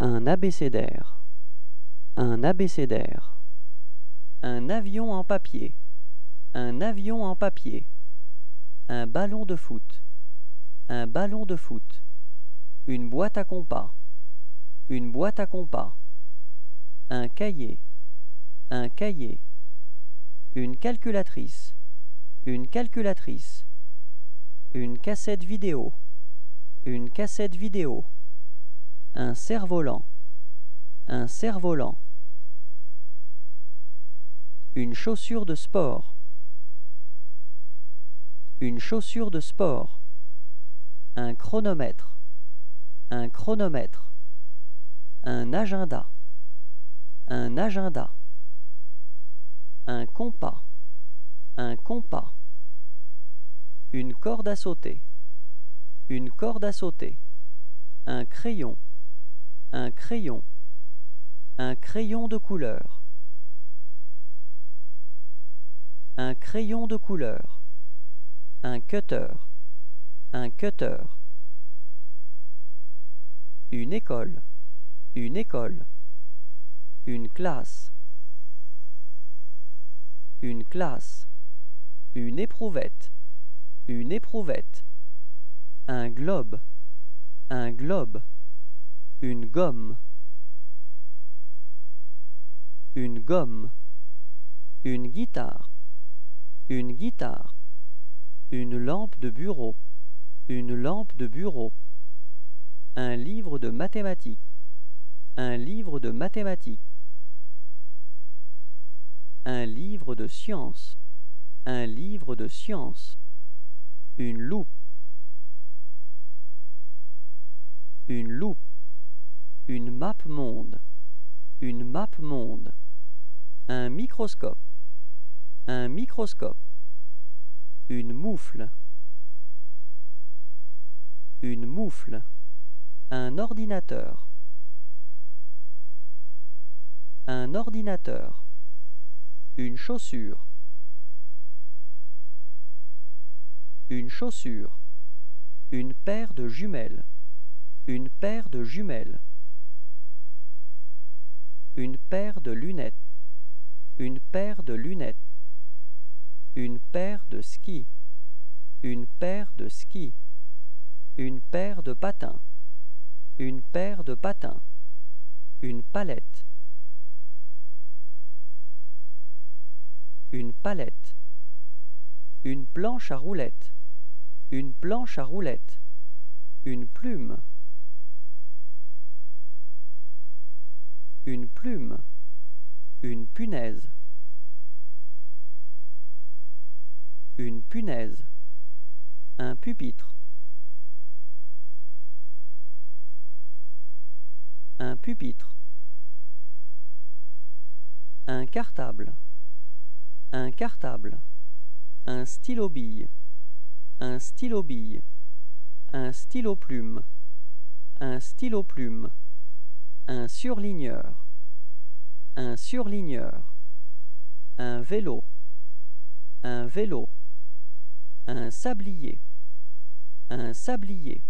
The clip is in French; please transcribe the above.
Un abécédaire. Un abécédaire. Un avion en papier. Un avion en papier. Un ballon de foot. Un ballon de foot. Une boîte à compas. Une boîte à compas. Un cahier. Un cahier. Une calculatrice. Une calculatrice. Une cassette vidéo. Une cassette vidéo. Un cerf-volant. Un cerf-volant. Une chaussure de sport. Une chaussure de sport. Un chronomètre. Un chronomètre. Un agenda. Un agenda. Un compas. Un compas. Une corde à sauter. Une corde à sauter. Un crayon. Un crayon. Un crayon de couleur. Un crayon de couleur. Un cutter. Un cutter. Une école. Une école. Une classe. Une classe. Une éprouvette. Une éprouvette. Un globe. Un globe. Une gomme. Une gomme. Une guitare. Une guitare. Une lampe de bureau. Une lampe de bureau. Un livre de mathématiques. Un livre de mathématiques. Un livre de sciences. Un livre de sciences. Une loupe. Une loupe. Une map monde. Une map monde. Un microscope. Un microscope. Une moufle. Une moufle. Un ordinateur. Un ordinateur. Une chaussure. Une chaussure. Une paire de jumelles. Une paire de jumelles. Une paire de lunettes. Une paire de lunettes. Une paire de skis. Une paire de skis. Une paire de patins. Une paire de patins. Une palette. Une palette. Une planche à roulettes. Une planche à roulettes. Une plume. Une plume. Une punaise. Une punaise. Un pupitre. Un pupitre. Un cartable. Un cartable. Un stylo-bille. Un stylo-bille. Un stylo-plume. Un stylo-plume. Un surligneur. Un surligneur. Un vélo. Un vélo. Un sablier. Un sablier.